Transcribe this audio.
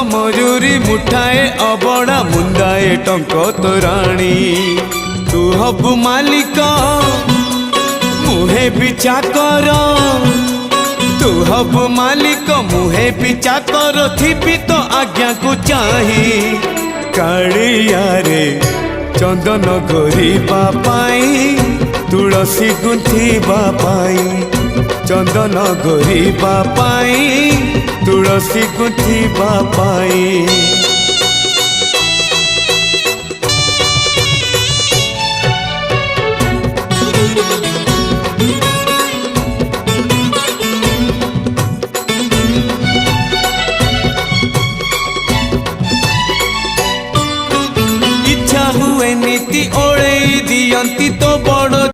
मयूरी मुठाए अबड़ा मुंदाए टंक तोराणी तू हबु मालिक मुहे बिचा कर तू हबु मालिक मुहे बिचा कर थिपी तो आज्ञा को चाही कालिया रे चंदन घोरीबा पाई तुलसी गुंथीबा पाई चंदन घोरीबा पाई तुलसी गुंथीबा पाई।